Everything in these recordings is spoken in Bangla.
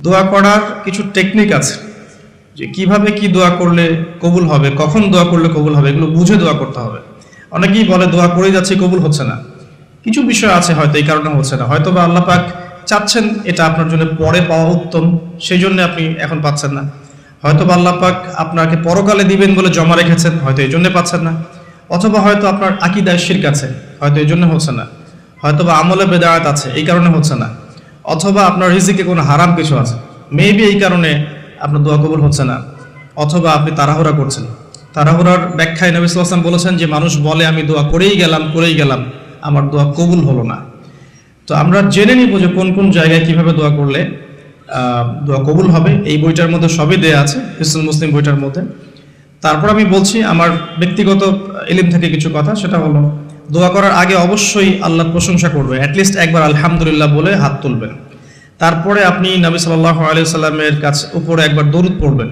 দোয়া করার কিছু টেকনিক আছে, যে কিভাবে কি দোয়া করলে কবুল হবে, কখন দোয়া করলে কবুল হবে, এগুলো বুঝে দোয়া করতে হবে। অনেকেই বলে দোয়া করেই যাচ্ছে কবুল হচ্ছে না। কিছু বিষয় আছে হয়তো এই কারণে হচ্ছে না, হয়তো বা আল্লাহ পাক চাচ্ছেন এটা আপনার জন্য পরে পাওয়া উত্তম, সেই জন্য আপনি এখন পাচ্ছেন না। হয়তো বা আল্লাহ পাক আপনাকে পরকালে দিবেন বলে জমা রেখেছেন, হয়তো এই জন্য পাচ্ছেন না। অথবা হয়তো আপনার আকীদায় শিরক আছে, হয়তো এই জন্য হচ্ছে না। হয়তো বা আমলে বেদায়াত আছে, এই কারণে হচ্ছে না। অথবা আপনার রিজিকে কোনো হারাম কিছু আছে, মেবি এই কারণে আপনার দোয়া কবুল হচ্ছে না। অথবা আপনি তাড়াহুড়া করছেন। তাড়াহুড়ার ব্যাখ্যায় নবী সাল্লাল্লাহু আলাইহি ওয়াসাল্লাম বলেছেন যে মানুষ বলে আমি দোয়া করেই গেলাম, আমার দোয়া কবুল হলো না। তো আমরা জেনে নিব যে কোন কোন জায়গায় কিভাবে দোয়া করলে দোয়া কবুল হবে। এই বইটার মধ্যে সবই দেয়া আছে, হিসনুল মুসলিম বইটার মধ্যে। তারপর আমি বলছি আমার ব্যক্তিগত ইলম থেকে কিছু কথা, সেটা হলো দোয়া করার আগে অবশ্যই আল্লাহর প্রশংসা করবে, অ্যাটলিস্ট একবার আলহামদুলিল্লাহ বলে হাত তুলবেন। তারপরে আপনি নবী সাল্লাল্লাহু আলাইহি সাল্লামের কাছে উপরে একবার দরুদ পড়বেন।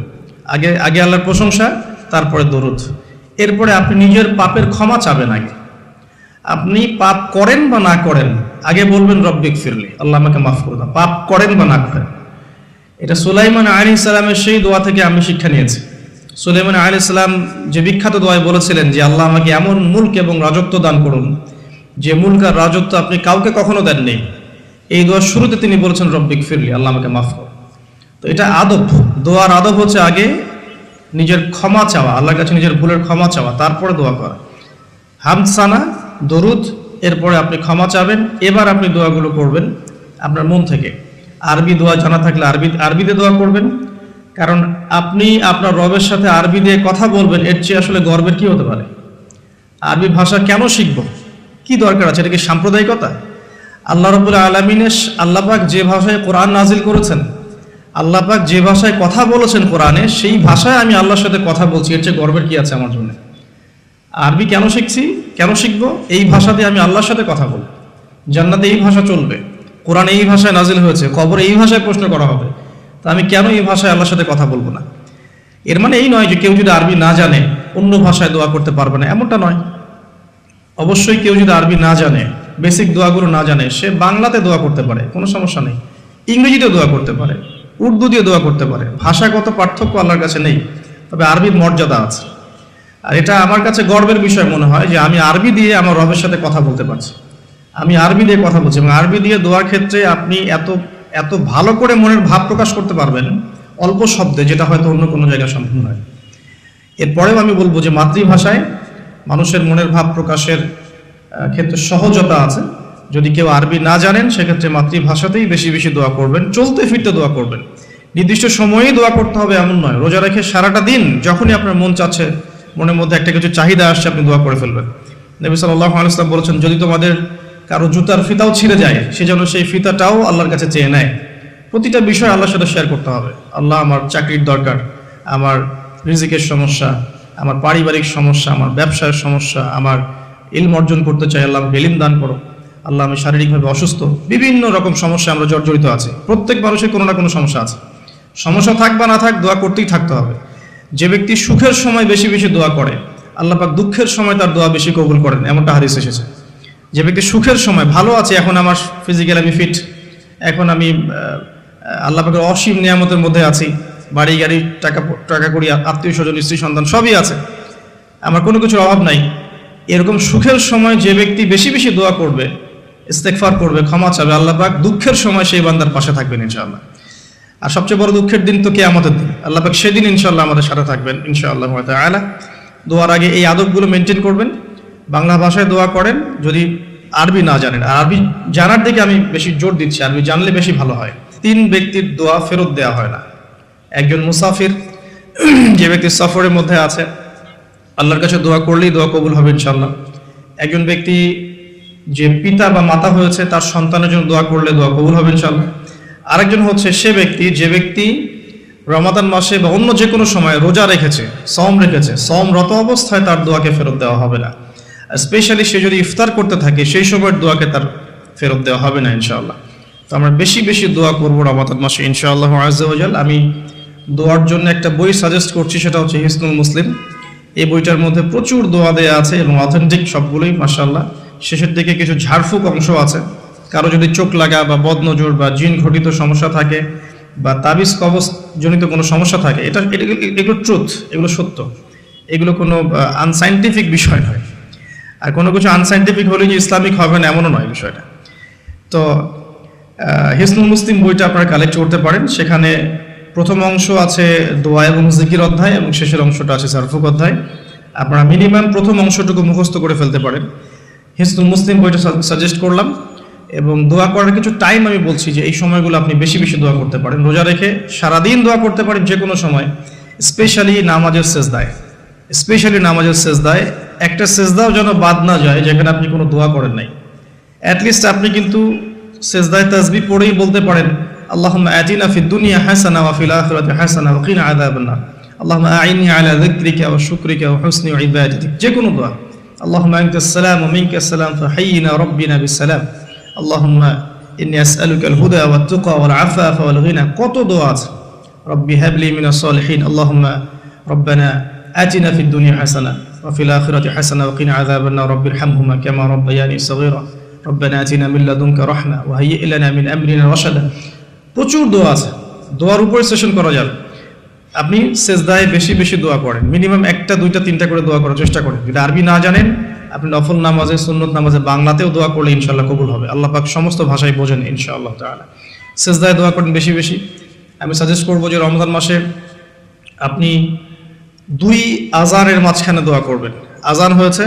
আগে আল্লাহর প্রশংসা, তারপরে দরুদ। এরপরে আপনি নিজের পাপের ক্ষমা চাবেন। আগে আপনি পাপ করেন বা না করেন, আগে বলবেন রব্বিক ফিরলি, আল্লাহ আমাকে মাফ করে দাও, পাপ করেন বা না করেন। এটা সুলাইমান আলাইহিস সালামের সেই দোয়া থেকে আমি শিক্ষা নিয়েছি। সুলাইমান আলাইহিস সালাম যে বিখ্যাত দোয়ায় বলেছিলেন যে আল্লাহ আমাকে এমন মুলক এবং রাজত্ব দান করুন যে মুলক আর রাজত্ব আপনি কাউকে কখনো দেননি। এই দোয়ার শুরুতে তিনি বলেছেন রব্বিক ফিরলি, আল্লাহ আমাকে মাফ করুন। তো এটা আদব, দোয়ার আদব হচ্ছে আগে নিজের ক্ষমা চাওয়া, আল্লাহর কাছে নিজের ভুলের ক্ষমা চাওয়া, তারপরে দোয়া করা। হামদ সানা, দরুদ, এরপরে আপনি ক্ষমা চাবেন। এবার আপনি দোয়াগুলো করবেন আপনার মন থেকে। আরবি দোয়া জানা থাকলে আরবিতে দোয়া করবেন, কারণ আপনি আপনার রবের সাথে আরবি দিয়ে কথা বলবেন, এর চেয়ে আসলে গর্বের কি হতে পারে? আরবি ভাষা কেন শিখব, কি দরকার আছে? এটা কি সাম্প্রদায়িকতা? আল্লাহ রাব্বুল আলামিনের আল্লাহ পাক যে ভাষায় কোরআন নাজিল করেছেন, আল্লাহ পাক যে ভাষায় কথা বলেছেন কোরআনে, সেই ভাষায় আমি আল্লাহর সাথে কথা বলছি, এর চেয়ে গর্বের কি আছে আমার জন্য? আরবি কেন শিখছি, কেন শিখবো? এই ভাষা দিয়ে আমি আল্লাহর সাথে কথা বলবো। জান্নাতে এই ভাষা চলবে, কোরআন এই ভাষায় নাজিল হয়েছে, কবরে এই ভাষায় প্রশ্ন করা হবে, তা আমি কেন এই ভাষায় আল্লাহর সাথে কথা বলবো না? এর মানে এই নয় যে কেউ যদি আরবি না জানে অন্য ভাষায় দোয়া করতে পারবে না, এমনটা নয়। অবশ্যই কেউ যদি আরবি না জানে, বেসিক দোয়াগুলো না জানে, সে বাংলাতে দোয়া করতে পারে, কোনো সমস্যা নেই। ইংরেজিতে দোয়া করতে পারে, উর্দু দিয়ে দোয়া করতে পারে। ভাষাগত পার্থক্য আল্লাহর কাছে নেই, তবে আরবির মর্যাদা আছে। আর এটা আমার কাছে গর্বের বিষয় মনে হয় যে আমি আরবি দিয়ে আমার রবের সাথে কথা বলতে পারছি, আমি আরবি দিয়ে কথা বলছি। এবং আরবি দিয়ে দোয়ার ক্ষেত্রে আপনি এত ভালো করে মনের ভাব প্রকাশ করতে পারবেন অল্প শব্দে, যেটা হয়তো অন্য কোনো জায়গায় সম্ভব নয়। এরপরেও আমি বলবো যে মাতৃভাষায় মানুষের মনের ভাব প্রকাশের ক্ষেত্রে সহজতা আছে। যদি কেউ আরবি না জানেন, সেক্ষেত্রে মাতৃভাষাতেই বেশি বেশি দোয়া করবেন, চলতে ফিরতে দোয়া করবেন। নির্দিষ্ট সময়েই দোয়া করতে হবে এমন নয়, রোজা রেখে সারাটা দিন যখনই আপনার মন চাচ্ছে, মনের মধ্যে একটা কিছু চাহিদা আসছে, আপনি দোয়া করে ফেলবেন। নবী সাল্লাল্লাহু আলাইহি ওয়াসাল্লাম বলেছেন, যদি তোমাদের কারো জুতার ফিতাও ছিঁড়ে যায়, সে যেন সেই ফিতাটাও আল্লাহর কাছে চেয়ে নেয়। প্রতিটা বিষয় আল্লাহর সাথে শেয়ার করতে হবে। আল্লাহ, আমার চাকরির দরকার, আমার রিজিকের সমস্যা, আমার পারিবারিক সমস্যা, আমার ব্যবসার সমস্যা, আমার ইলম অর্জন করতে চাই, আল্লাহ আমাকে ইলম দান করো। আল্লাহ, আমি শারীরিকভাবে অসুস্থ। বিভিন্ন রকম সমস্যা আমরা জর্জরিত আছি। প্রত্যেক মানুষের কোনো না কোনো সমস্যা আছে। সমস্যা থাক বা না থাক, দোয়া করতেই থাকতে হবে। যে ব্যক্তি সুখের সময় বেশি বেশি দোয়া করে, আল্লাহ পাক দুঃখের সময় তার দোয়া বেশি কবুল করেন, এমনটা হাদিস এসেছে। যে ব্যক্তি সুখের সময় ভালো আছে, এখন আমার ফিজিক্যাল আমি ফিট, এখন আমি আল্লাহ পাকের অসীম নিয়ামতের মধ্যে আছি, বাড়ি গাড়ি টাকা করি, আত্মীয় স্বজন, স্ত্রী সন্তান সবই আছে, আমার কোনো কিছুর অভাব নাই। এরকম সুখের সময় যে ব্যক্তি বেশি বেশি দোয়া করবে, ইস্তেগফার করবে, ক্ষমা চাবে, আল্লাহ পাক দুঃখের সময় সেই বান্দার পাশে থাকবেন ইনশাআল্লাহ। আর সবচেয়ে বড় দুঃখের দিন তো কিয়ামতের দিন, আল্লাহ পাক সেদিন ইনশাআল্লাহ আমাদের সাথে থাকবেন ইনশাআল্লাহ তাআলা। দোয়ার আগে এই আদবগুলো মেনটেন করবেন। বাংলা ভাষায় দোয়া করেন যদি আরবি না জানেন। আর আরবি জানার দিকে আমি বেশি জোর দিচ্ছি, আরবি জানলে বেশি ভালো হয়। 3 ব্যক্তির দোয়া ফেরত দেওয়া হয় না। একজন মুসাফির, যে ব্যক্তি সফরের মধ্যে আছে, আল্লাহর কাছে দোয়া করলেই দোয়া কবুল হবে ইনশাআল্লাহ। একজন ব্যক্তি যে পিতা বা মাতা হয়েছে, তার সন্তানের জন্য দোয়া করলে দোয়া কবুল হবে ইনশাআল্লাহ। আরেকজন হচ্ছে সে ব্যক্তি যে ব্যক্তি রমাদান মাসে বা অন্য যে কোনো সময় রোজা রেখেছে, সওম রেখেছে, সওমরত অবস্থায় তার দোয়াকে ফেরত দেওয়া হবে না। স্পেশালি সে যদি ইফতার করতে থাকে, সেই সময়ের দোয়াকে তার ফেরত দেওয়া হবে না ইনশাআল্লাহ। তো আমরা বেশি বেশি দোয়া করবো রমাদান মাসে ইনশাআল্লাহ আযজা ওয়া জাল। আমি দোয়ার জন্য একটা বই সাজেস্ট করছি, সেটা হচ্ছে হিসনুল মুসলিম। এই বইটার মধ্যে প্রচুর দোয়া দেয়া আছে এবং অথেন্টিক সবগুলোই মাশাআল্লাহ। শেষের দিকে কিছু ঝাড়ফুঁক অংশ আছে। কারো যদি চোখ লাগা বা বদনজর বা জিন ঘটিত সমস্যা থাকে, বা তাবিজ কবজ জনিত কোনো সমস্যা থাকে, এগুলো ট্রুথ, এগুলো সত্য, এগুলো কোনো আনসাইন্টিফিক বিষয় নয়। আর কোনো কিছু আনসাইন্টিফিক হলে যে ইসলামিক হবে না এমনও নয় বিষয়টা। তো হিসনুল মুসলিম বইটা আপনারা কালেক্ট করতে পারেন। সেখানে প্রথম অংশ আছে দোয়া এবং জিকির অধ্যায়, এবং শেষের অংশটা আছে সারফুক অধ্যায়। আপনারা মিনিমাম প্রথম অংশটুকু মুখস্থ করে ফেলতে পারেন। হিসনুল মুসলিম বইটা সাজেস্ট করলাম। এবং দোয়া করার কিছু টাইম আমি বলছি যে এই সময়গুলো আপনি বেশি বেশি দোয়া করতে পারেন। রোজা রেখে সারাদিন দোয়া করতে পারেন যে কোনো সময়, স্পেশালি নামাজের সেজদায় একটা সেজদাও যেন বাদ না যায় যেখানে আপনি কোনো দোয়া করেন নাই। অ্যাটলিস্ট আপনি কিন্তু সেজদায় তাসবিহ পড়েই বলতে পারেন, আল্লাহুম্মা আতিনা ফিদ দুনিয়া হাসানা ওয়া ফিল আখিরাতি হাসানা ওয়া কিনা আযাবান নার, আল্লাহুম্মা আইনি আলা যিকরিকা ওয়া শুকরিকা ওয়া হুসনি ইবাদাতিক, যে কোনো দোয়া। আল্লাহুম্মা আনতাস সালাম ওয়া মিনকাস সালাম ফাহাইয়িনা রাব্বিনা বিস সালাম, আল্লাহুম্মা ইন্নী আসআলুকাল হুদা ওয়াত তুকা ওয়াল আফাফা ওয়াল গিনা, কত দোয়া আছে। রব্বি হাবলি মিনাস সালিহিন, আল্লাহুম্মা রব্বানা আতিনা ফিদ দুনিয়া হাসানা ওয়া ফিল আখিরাতি হাসানা ওয়া কিনা আযাবান নার, রব্বিরহামহুমা কামা রাব্বায়ানি সগীরা, রব্বানা আতিনা মিন লাদুনকা রাহমা ওয়া হাইয়্যি লানা মিন আমরিনা রাশাদা। প্রচুর দোয়া আছে, দোয়ার উপর সেশন করা যাবে। আপনি সেজদায় বেশি বেশি দোয়া করেন, মিনিমাম 1টা 2টা 3টা করে দোয়া করার চেষ্টা করেন। যদি আরবি না জানেন, আপনি নফল নামাজে, সুন্নত নামাজে বাংলাতেও দোয়া করলে ইনশাআল্লাহ কবুল হবে। আল্লাহ পাক সমস্ত ভাষায় বোঝেন ইনশাআল্লাহ তাআলা। সেজদায় দোয়া করেন বেশি বেশি। আমি সাজেস্ট করবো যে রমজান মাসে আপনি 2 আজানের মাঝখানে দোয়া করবেন। আজান হয়েছে,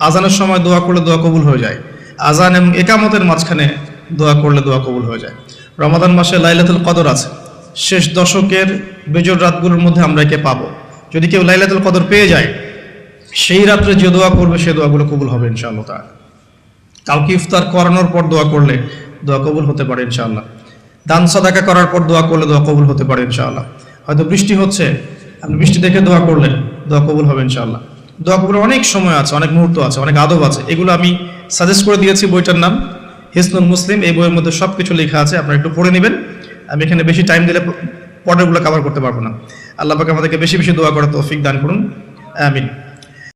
আজানের সময় দোয়া করলে দোয়া কবুল হয়ে যায়। আজান এবং একামতের মাঝখানে দোয়া করলে দোয়া কবুল হয়ে যায়। রমাদান মাসে লাইলাতুল কদর আছে, শেষ দশকের বেজর রাতগুলোর মধ্যে আমরা একে পাবো। যদি কেউ লাইলাতুল কদর পেয়ে যায়, সেই রাত্রে যে দোয়া করবে সে দোয়াগুলো কবুল হবে ইনশাআল্লাহ তাআলা। কাউকে ইফতার করানোর পর দোয়া করলে দোয়া কবুল হতে পারে ইনশাআল্লাহ। দান সাদাকা করার পর দোয়া করলে দোয়া কবুল হতে পারে ইনশাআল্লাহ। হয়তো বৃষ্টি হচ্ছে, আপনি বৃষ্টি দেখে দোয়া করলেন, দোয়া কবুল হবে ইনশাআল্লাহ। দোয়া কবুলের অনেক সময় আছে, অনেক মুহূর্ত আছে, অনেক আদব আছে। এগুলো আমি সাজেস্ট করে দিয়েছি। বইটার নাম হিসনুল মুসলিম। এই বইয়ের মধ্যে সব কিছু লেখা আছে, আপনারা একটু পড়ে নেবেন। আমি এখানে বেশি টাইম দিলে পরেরগুলো কভার করতে পারবো না। আল্লাহ পাক আমাদেরকে বেশি বেশি দোয়া করার তৌফিক দান করুন, আমিন।